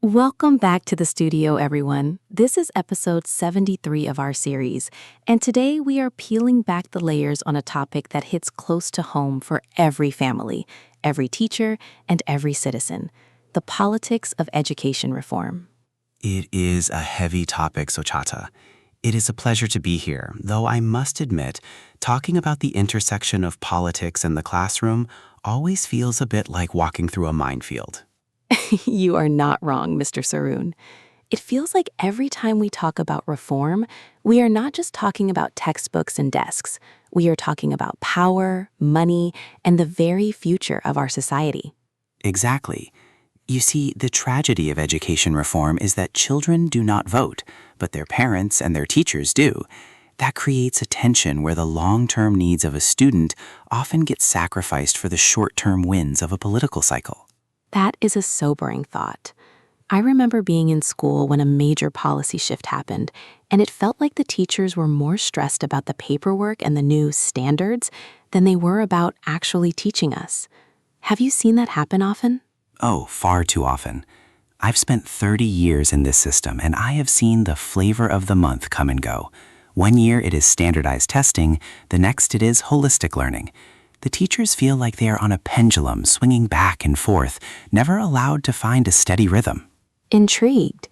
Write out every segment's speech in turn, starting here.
Welcome back to the studio, everyone. This is episode 73 of our series, and today we are peeling back the layers on a topic that hits close to home for every family, every teacher, and every citizen: the politics of education reform. It is a heavy topic, Sochata. It is a pleasure to be here, though I must admit, talking about the intersection of politics and the classroom always feels a bit like walking through a minefield. You are not wrong, Mr. Saroon. It feels like every time we talk about reform, we are not just talking about textbooks and desks. We are talking about power, money, and the very future of our society. Exactly. You see, the tragedy of education reform is that children do not vote, but their parents and their teachers do. That creates a tension where the long-term needs of a student often get sacrificed for the short-term wins of a political cycle. That is a sobering thought. I remember being in school when a major policy shift happened, and it felt like the teachers were more stressed about the paperwork and the new standards than they were about actually teaching us. Have you seen that happen often? Oh, far too often. I've spent 30 years in this system, and I have seen the flavor of the month come and go. One year it is standardized testing, the next it is holistic learning. The teachers feel like they are on a pendulum swinging back and forth, never allowed to find a steady rhythm. Intrigued.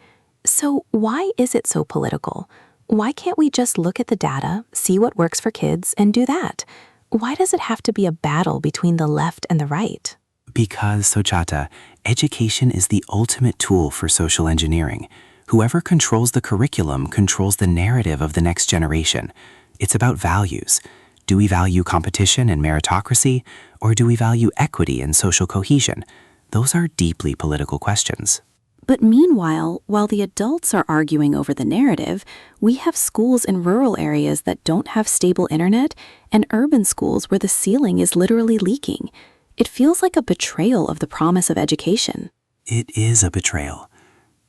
So why is it so political? Why can't we just look at the data, see what works for kids, and do that? Why does it have to be a battle between the left and the right? Because, Sochata, education is the ultimate tool for social engineering. Whoever controls the curriculum controls the narrative of the next generation. It's about values. Do we value competition and meritocracy, or do we value equity and social cohesion? Those are deeply political questions. But meanwhile, while the adults are arguing over the narrative, we have schools in rural areas that don't have stable internet and urban schools where the ceiling is literally leaking. It feels like a betrayal of the promise of education. It is a betrayal.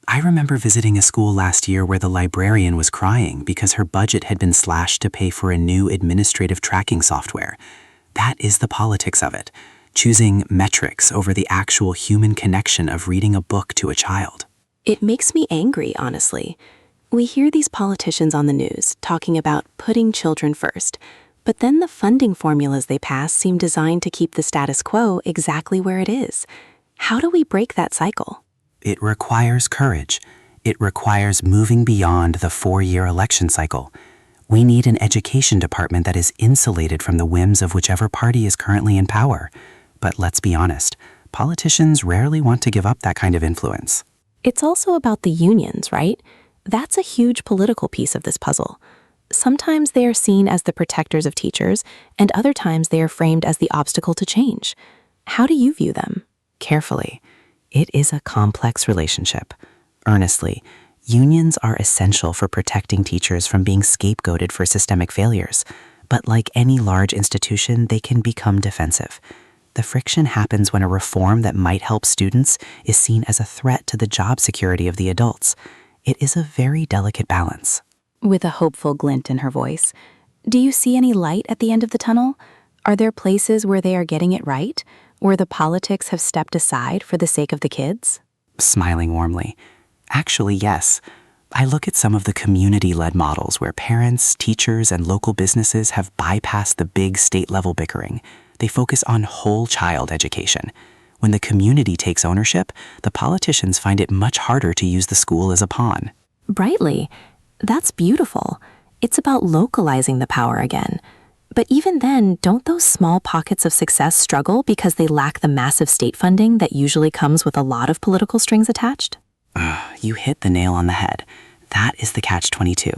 I remember visiting a school last year where the librarian was crying because her budget had been slashed to pay for a new administrative tracking software. That is the politics of it, choosing metrics over the actual human connection of reading a book to a child. It makes me angry, honestly. We hear these politicians on the news talking about putting children first, but then the funding formulas they pass seem designed to keep the status quo exactly where it is. How do we break that cycle? It requires courage. It requires moving beyond the 4-year election cycle. We need an education department that is insulated from the whims of whichever party is currently in power. But let's be honest, politicians rarely want to give up that kind of influence. It's also about the unions, right? That's a huge political piece of this puzzle. Sometimes they are seen as the protectors of teachers, and other times they are framed as the obstacle to change. How do you view them? Carefully. It is a complex relationship. Earnestly, unions are essential for protecting teachers from being scapegoated for systemic failures. But like any large institution, they can become defensive. The friction happens when a reform that might help students is seen as a threat to the job security of the adults. It is a very delicate balance. With a hopeful glint in her voice, do you see any light at the end of the tunnel? Are there places where they are getting it right, where the politics have stepped aside for the sake of the kids? Smiling warmly. Actually, yes. I look at some of the community-led models where parents, teachers, and local businesses have bypassed the big state-level bickering. They focus on whole child education. When the community takes ownership, the politicians find it much harder to use the school as a pawn. Brightly. That's beautiful. It's about localizing the power again. But even then, don't those small pockets of success struggle because they lack the massive state funding that usually comes with a lot of political strings attached? You hit the nail on the head. That is the catch-22.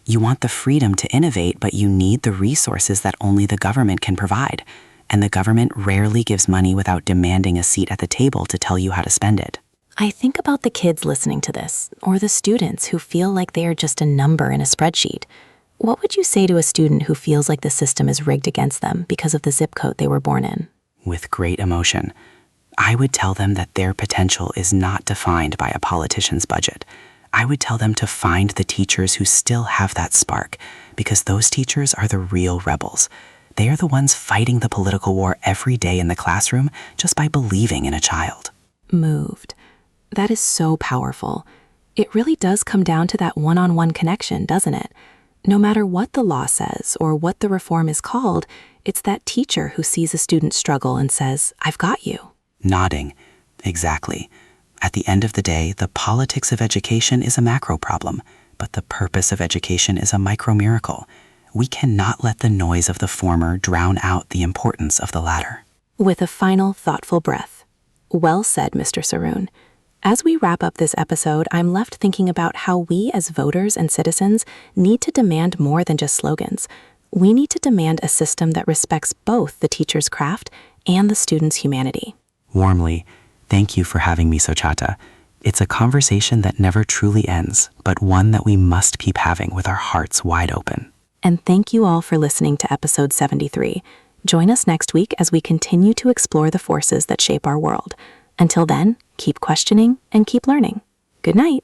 You want the freedom to innovate, but you need the resources that only the government can provide. And the government rarely gives money without demanding a seat at the table to tell you how to spend it. I think about the kids listening to this, or the students who feel like they are just a number in a spreadsheet. What would you say to a student who feels like the system is rigged against them because of the zip code they were born in? With great emotion, I would tell them that their potential is not defined by a politician's budget. I would tell them to find the teachers who still have that spark, because those teachers are the real rebels. They are the ones fighting the political war every day in the classroom just by believing in a child. Moved. That is so powerful. It really does come down to that one-on-one connection, doesn't it? No matter what the law says or what the reform is called, it's that teacher who sees a student struggle and says, "I've got you." Nodding. Exactly. At the end of the day, the politics of education is a macro problem, but the purpose of education is a micro miracle. We cannot let the noise of the former drown out the importance of the latter. With a final, thoughtful breath. Well said, Mr. Saroon. As we wrap up this episode, I'm left thinking about how we as voters and citizens need to demand more than just slogans. We need to demand a system that respects both the teacher's craft and the student's humanity. Warmly, thank you for having me, Sochata. It's a conversation that never truly ends, but one that we must keep having with our hearts wide open. And thank you all for listening to episode 73. Join us next week as we continue to explore the forces that shape our world. Until then, keep questioning and keep learning. Good night.